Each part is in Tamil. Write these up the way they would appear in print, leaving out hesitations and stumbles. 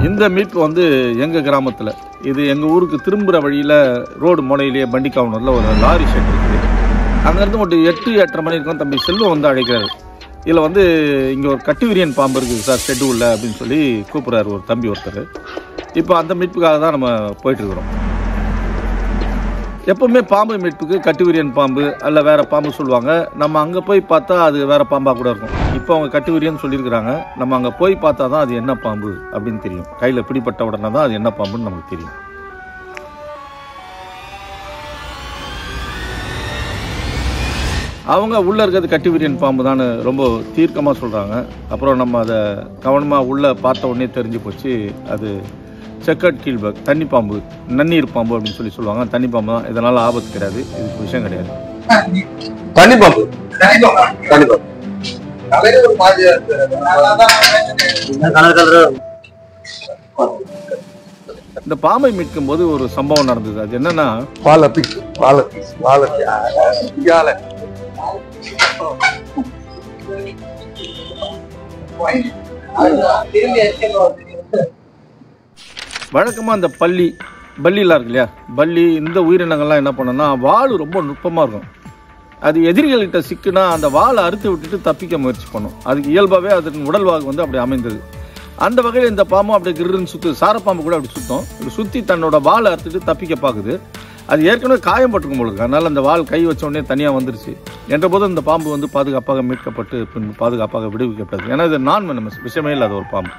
இந்த மீட்பு வந்து எங்கள் கிராமத்தில், இது எங்கள் ஊருக்கு திரும்புகிற வழியில் ரோடு முனையிலேயே பண்டிகாவனூரில் ஒரு லாரி ஷெட் இருக்குது. அங்கேருந்து ஒரு 8-8:30 மணி இருக்கும். தம்பி செல்வம் வந்து அழைக்கிறாரு. இதில் வந்து இங்கே ஒரு கட்டுவிரியன் பாம்பு இருக்குது சார் ஷெட்டு உள்ள அப்படின்னு சொல்லி கூப்பிட்றாரு ஒரு தம்பி ஒருத்தர். இப்போ அந்த மீட்புக்காக தான் நம்ம போயிட்டுருக்குறோம். எப்போவுமே பாம்பு மீட்புக்கு கட்டுவிரியன் பாம்பு அல்ல வேறு பாம்பு சொல்லுவாங்க. நம்ம அங்கே போய் பார்த்தா அது வேறு பாம்பாக கூட இருக்கும். இப்போ அவங்க கட்டுவிரியன்னு சொல்லியிருக்கிறாங்க. நம்ம அங்கே போய் பார்த்தா தான் அது என்ன பாம்பு அப்படின்னு தெரியும். கையில் பிடிப்பட்ட உடனே தான் அது என்ன பாம்புன்னு நமக்கு தெரியும். அவங்க உள்ளே இருக்கிறது கட்டுவிரியன் பாம்பு தான் ரொம்ப தீர்க்கமாக சொல்கிறாங்க. அப்புறம் நம்ம அதை கவனமாக உள்ளே பார்த்த உடனே தெரிஞ்சு போச்சு அது செக்கட் கீழ்பக் தண்ணி பாம்பு, நன்னீர் பாம்பு அப்படின்னு சொல்லி சொல்லுவாங்க. தண்ணி பாம்பு தான், இதனால ஆபத்து கிடையாது, இதுக்கு விஷயம் கிடையாது. தண்ணி பாம்பு இந்த பாம்பை மீட்கும் போது ஒரு சம்பவம் நடந்தது. அது என்னன்னா, வழக்கமாக இந்த பல்லிலாம் இருக்கு இல்லையா, பல்லி இந்த உயிரினங்கள்லாம் என்ன பண்ணோம்னா வால் ரொம்ப நுட்பமாக இருக்கும். அது எதிரிகள்கிட்ட சிக்குனா அந்த வாழை அறுத்து விட்டுட்டு தப்பிக்க முயற்சி பண்ணும். அதுக்கு இயல்பாகவே அதன் உடல்வாகு வந்து அப்படி அமைந்தது. அந்த வகையில் இந்த பாம்பும் அப்படி கிருன்னு சுற்று, சாரப்பாம்பு கூட அப்படி சுற்றும். இப்படி சுற்றி தன்னோட வாழை அறுத்துட்டு தப்பிக்க பார்க்குது. அது ஏற்கனவே காயப்பட்டிருக்கும் போது, அதனால் அந்த வால் கை வச்ச உடனே தனியாக வந்துருச்சு. என்ற போது இந்த பாம்பு வந்து பாதுகாப்பாக மீட்கப்பட்டு பின் பாதுகாப்பாக விடுவிக்கப்பட்டது. ஏன்னா இது நான் விஷயமே இல்லாத ஒரு பாம்பு.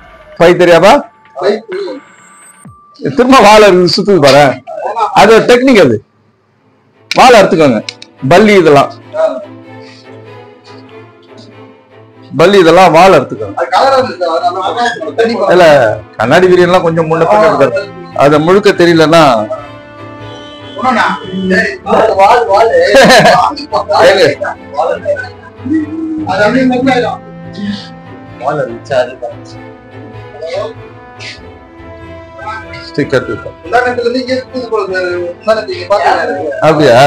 தெரியாதா? திரும்ப வாழை சுத்துது பாரு, அது டெக்னிக். அது வாழை அறுத்துக்கோங்க. பல்லி இதெல்லாம் வாழை அறுத்துக்கோங்க. இல்ல கண்ணாடி விரியன்லாம் கொஞ்சம் முன்ன பின்ன இருக்காது. அத முழுக்க தெரியலன்னா அப்படியா?